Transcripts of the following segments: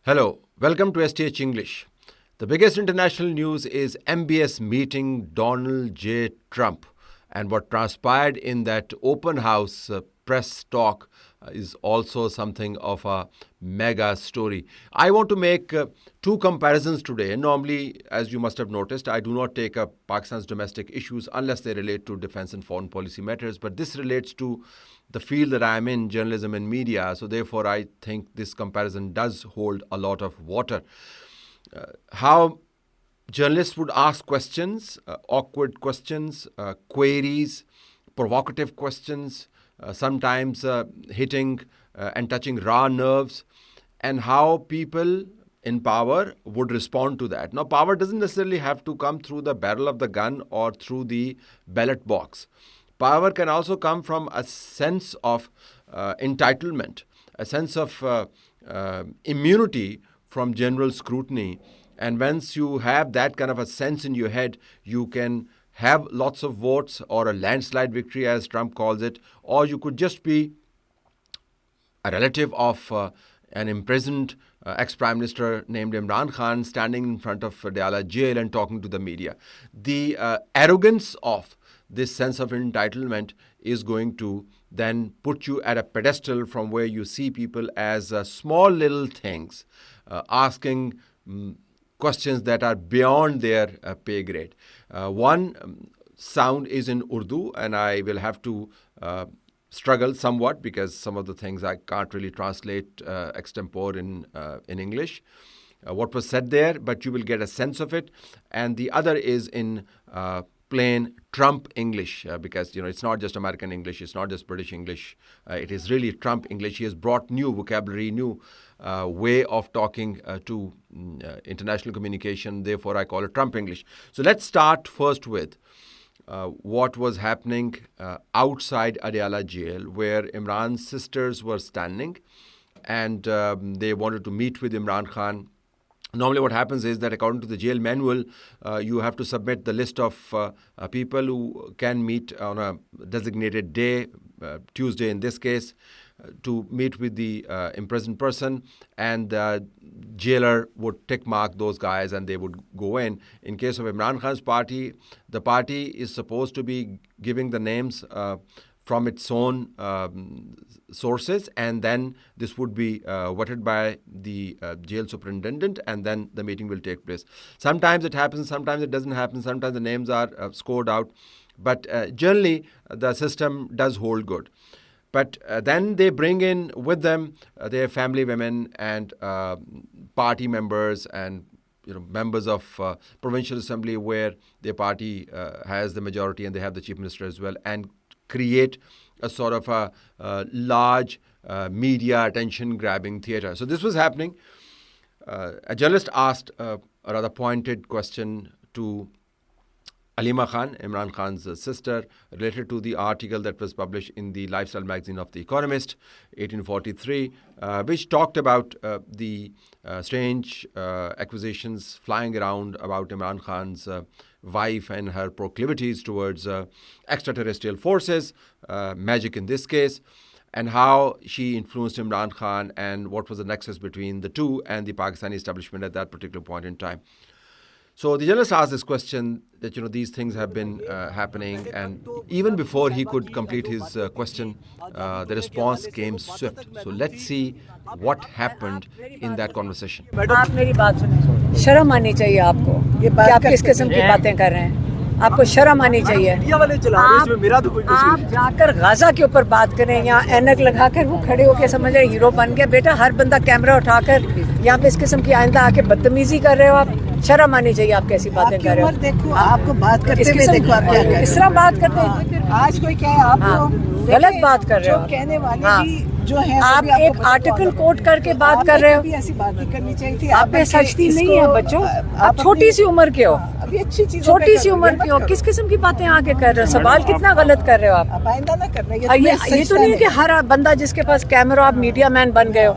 Hello, welcome to STH English. The biggest international news is MBS meeting Donald J. Trump. And what transpired in that open house press talk is also something of a mega story. I want to make two comparisons today. Normally, as you must have noticed, I do not take up Pakistan's domestic issues unless they relate to defense and foreign policy matters. But this relates to the field that I am in, journalism and media. So therefore, I think this comparison does hold a lot of water. How journalists would ask questions, awkward questions, queries, provocative questions, sometimes hitting and touching raw nerves, and how people in power would respond to that. Now, power doesn't necessarily have to come through the barrel of the gun or through the ballot box. Power can also come from a sense of entitlement, a sense of immunity from general scrutiny. And once you have that kind of a sense in your head, you can have lots of votes or a landslide victory, as Trump calls it, or you could just be a relative of an imprisoned ex-Prime Minister named Imran Khan standing in front of Adiala jail and talking to the media. The arrogance of this sense of entitlement is going to then put you at a pedestal from where you see people as small little things, asking questions that are beyond their pay grade. One sound is in Urdu, and I will have to struggle somewhat because some of the things I can't really translate extempore in English. What was said there, but you will get a sense of it. And the other is in plain Trump English, because it's not just American English, it's not just British English, it is really Trump English. He has brought new vocabulary, new way of talking to international communication. Therefore, I call it Trump English. So let's start first with what was happening outside Adiala jail, where Imran's sisters were standing and they wanted to meet with Imran Khan. Normally what happens is that according to the jail manual, you have to submit the list of people who can meet on a designated day, Tuesday in this case, to meet with the imprisoned person, and the jailer would tick mark those guys and they would go in. In case of Imran Khan's party, the party is supposed to be giving the names from its own sources, and then this would be vetted by the jail superintendent, and then the meeting will take place. Sometimes it happens, sometimes it doesn't happen, sometimes the names are scored out, but generally the system does hold good. But then they bring in with them their family women and party members and members of provincial assembly where their party has the majority and they have the chief minister as well, and create a sort of a large media attention-grabbing theater. So this was happening. A journalist asked a rather pointed question to Aleema Khan, Imran Khan's sister, related to the article that was published in the lifestyle magazine of The Economist, 1843, which talked about the strange accusations flying around about Imran Khan's wife and her proclivities towards extraterrestrial forces, magic in this case, and how she influenced Imran Khan and what was the nexus between the two and the Pakistani establishment at that particular point in time. So the journalist asked this question that, these things have been happening, and even before he could complete his question, the response came swift. So let's see what happened in that conversation. आप मेरी बात सुनिए, शर्म आनी चाहिए आपको कि आप किस किस्म की बातें कर रहे हैं। आपको शर्म आनी चाहिए। आप जाकर गाजा के ऊपर बात करें, यहाँ ऐनक लगाकर वो खड़े होकर समझ रहे हीरो बन गए। बेटा, हर बंदा कैमरा उठाकर यहाँ पे इस किस्म की आइंदा आके बदतमीजी कर रहे हो आप। शर्म आनी चाहिए, आप कैसी बातें कर रहे हो। देखो, आपको बात करते हुए देखो आप क्या कर रहे हो। इस तरह बात करते हैं। आज कोई क्या है, आप गलत बात कर रहे हो। कहने वाले भी जो है, आप एक आर्टिकल कोट करके बात कर रहे हो। ऐसी बात नहीं करनी चाहिए थी। आप पे सख्ती नहीं है बच्चों, आप छोटी सी उम्र के हो, अभी अच्छी चीज, छोटी सी उम्र के हो, किस किस्म की बातें आगे कर रहे हो। सवाल कितना गलत कर रहे हो आप। आइंदा ना करना। ये तो नहीं है कि हर बंदा जिसके पास कैमरा, आप मीडिया मैन बन गए हो।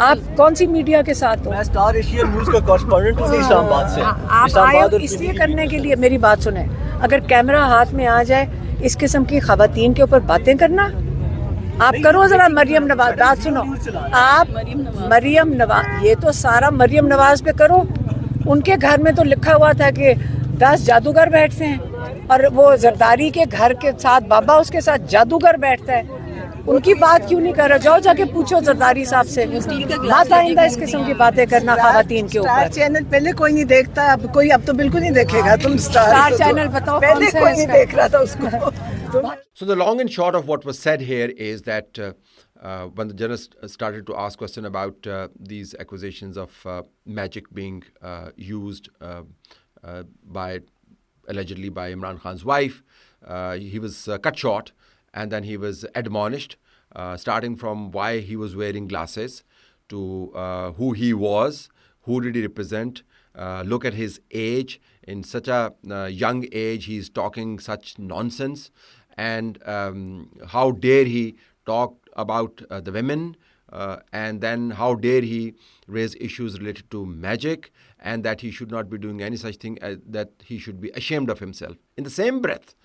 आप कौन सी मीडिया के साथ हो? मैं स्टार एशियन न्यूज़ का कॉरेस्पॉन्डेंट हूं इस्लामाबाद से। आप आए हो इसलिए करने के लिए। मेरी बात सुने, अगर कैमरा हाथ में आ जाए, इस किस्म की खवातीन के ऊपर बातें करना, आप करो जरा मरियम नवाज बात सुनो आप मरियम नवाज ये तो सारा मरियम नवाज पे करो उनके घर में तो लिखा हुआ था कि 10 जादूगर बैठते हैं और वो जरदारी के घर के साथ बाबा उसके साथ जादूगर बैठता है उनकी बात क्यों नहीं कर रहे जाओ जाके पूछो जरदारी साहब से बात आइंदा इस किस्म की बातें करना खवातीन के ऊपर चैनल पहले कोई नहीं देखता अब तो बिल्कुल नहीं देखेगा तुम स्टार चैनल बताओ पहले कोई नहीं देख रहा था उसको So the long and short of what was said here is that when the journalist started to ask question about these accusations of magic being used allegedly by Imran Khan's wife, he was cut short and then he was admonished, starting from why he was wearing glasses to who he was, who did he represent, look at his age. In such a young age, he's talking such nonsense. And how dare he talk about the women and then how dare he raise issues related to magic and that he should not be doing any such thing, that he should be ashamed of himself. In the same breath,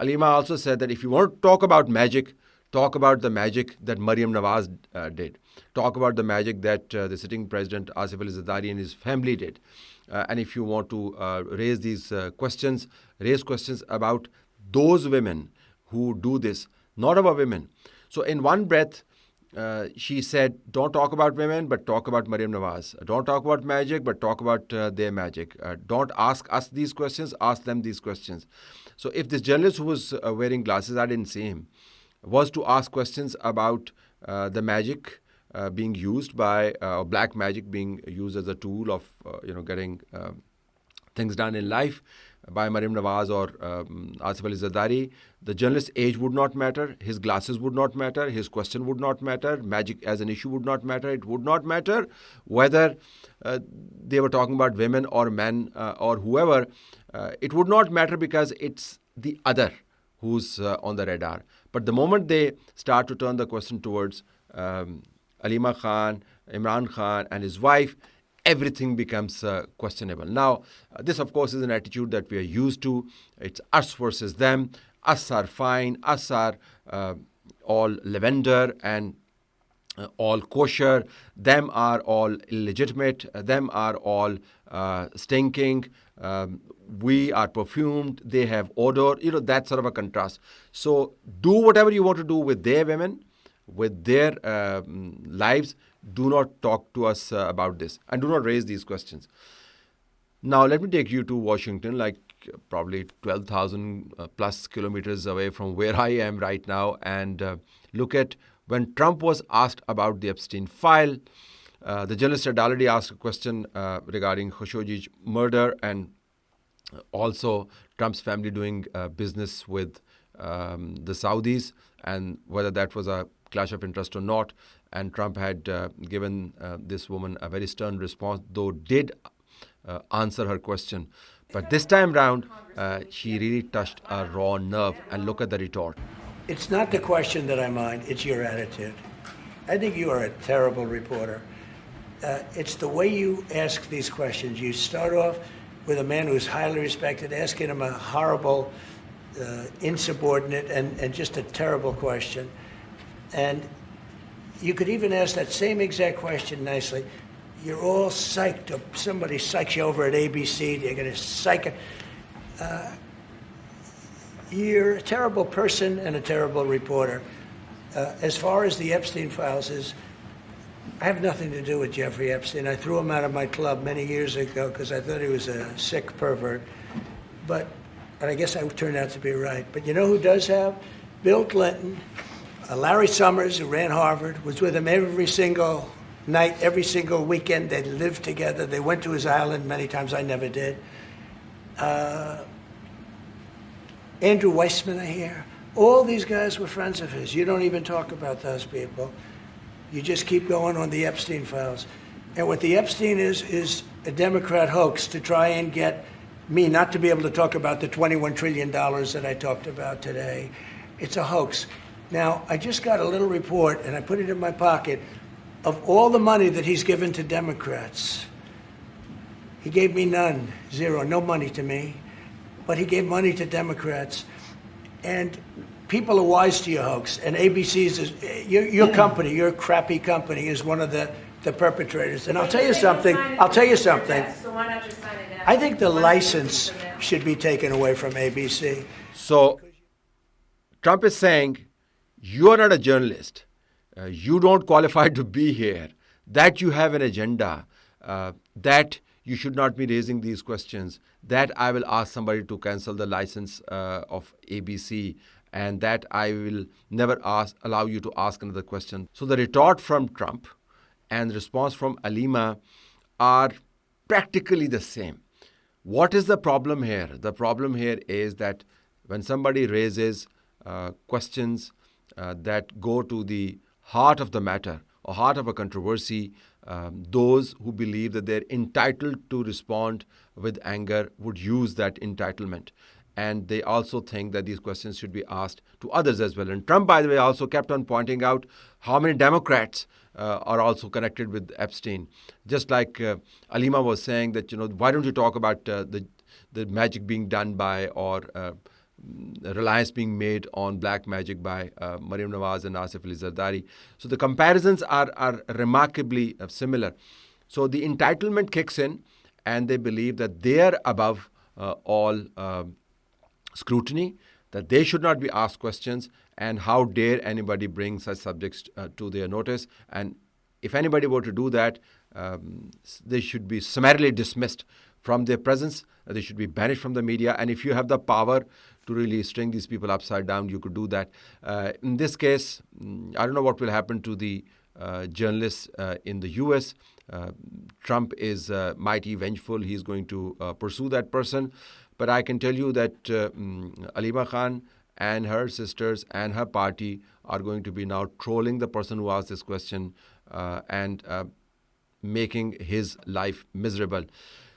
Aleema also said that if you want to talk about magic, talk about the magic that Maryam Nawaz did. Talk about the magic that the sitting president Asif Ali Zardari and his family did. And if you want to raise these questions, raise questions about those women who do this, not about women. So in one breath, she said, don't talk about women, but talk about Maryam Nawaz. Don't talk about magic, but talk about their magic. Don't ask us these questions, ask them these questions. So if this journalist who was wearing glasses, I didn't see him, was to ask questions about the magic being used by, black magic being used as a tool of, getting things done in life by Maryam Nawaz or Asif Ali Zardari, the journalist's age would not matter, his glasses would not matter, his question would not matter, magic as an issue would not matter. It would not matter whether they were talking about women or men or whoever. It would not matter because it's the other who's on the radar. But the moment they start to turn the question towards Aleema Khan, Imran Khan and his wife, everything becomes questionable. Now, this, of course, is an attitude that we are used to. It's us versus them. Us are fine. Us are all lavender and all kosher. Them are all illegitimate. Them are all stinking. We are perfumed. They have odor. That sort of a contrast. So do whatever you want to do with their women, with their lives. Do not talk to us about this and do not raise these questions. Now, let me take you to Washington, like probably 12,000 plus kilometers away from where I am right now, and look at when Trump was asked about the Epstein file. The journalist had already asked a question regarding Khashoggi's murder and also Trump's family doing business with the Saudis and whether that was a clash of interest or not. And Trump had given this woman a very stern response, though did answer her question. But this time round, she really touched a raw nerve. And look at the retort. It's not the question that I mind, it's your attitude. I think you are a terrible reporter. It's the way you ask these questions. You start off with a man who's highly respected, asking him a horrible, insubordinate, and just a terrible question. And you could even ask that same exact question nicely. You're all psyched up. Somebody psychs you over at ABC. You're going to psych it. You're a terrible person and a terrible reporter. As far as the Epstein files is, I have nothing to do with Jeffrey Epstein. I threw him out of my club many years ago because I thought he was a sick pervert. And I guess I turned out to be right. But you know who does have? Bill Clinton. Larry Summers, who ran Harvard, was with him every single night, every single weekend. They lived together. They went to his island many times. I never did. Andrew Weissman, I hear. All these guys were friends of his. You don't even talk about those people. You just keep going on the Epstein files. And what the Epstein is a Democrat hoax to try and get me not to be able to talk about the $21 trillion that I talked about today. It's a hoax. Now, I just got a little report, and I put it in my pocket, of all the money that he's given to Democrats. He gave me none, zero, no money to me, but he gave money to Democrats. And people are wise to your hoax, and ABC's your company, your crappy company, is one of the perpetrators. And I'll tell you something. So why not just sign it now? I think the license should be taken away from ABC. So Trump is saying, you are not a journalist. You don't qualify to be here. That you have an agenda. That you should not be raising these questions. That I will ask somebody to cancel the license of ABC. And that I will never allow you to ask another question. So the retort from Trump and the response from Aleema are practically the same. What is the problem here? The problem here is that when somebody raises questions that go to the heart of the matter or heart of a controversy, those who believe that they're entitled to respond with anger would use that entitlement. And they also think that these questions should be asked to others as well. And Trump, by the way, also kept on pointing out how many Democrats are also connected with Epstein. Just like Aleema was saying that, why don't you talk about the magic being done by or reliance being made on black magic by Maryam Nawaz and Asif Ali Zardari. So the comparisons are remarkably similar. So the entitlement kicks in and they believe that they are above all scrutiny, that they should not be asked questions, and how dare anybody bring such subjects to their notice. And if anybody were to do that, they should be summarily dismissed from their presence. They should be banished from the media. And if you have the power to really string these people upside down, you could do that. In this case, I don't know what will happen to the journalists in the US. Trump is mighty vengeful. He's going to pursue that person. But I can tell you that Aleema Khan and her sisters and her party are going to be now trolling the person who asked this question and making his life miserable.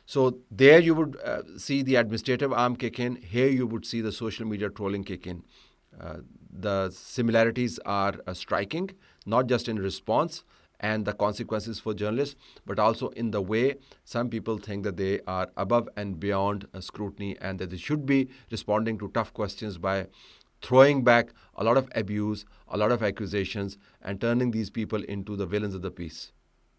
So there you would see the administrative arm kick in. Here you would see the social media trolling kick in. The similarities are striking, not just in response and the consequences for journalists, but also in the way some people think that they are above and beyond scrutiny and that they should be responding to tough questions by throwing back a lot of abuse, a lot of accusations, and turning these people into the villains of the piece.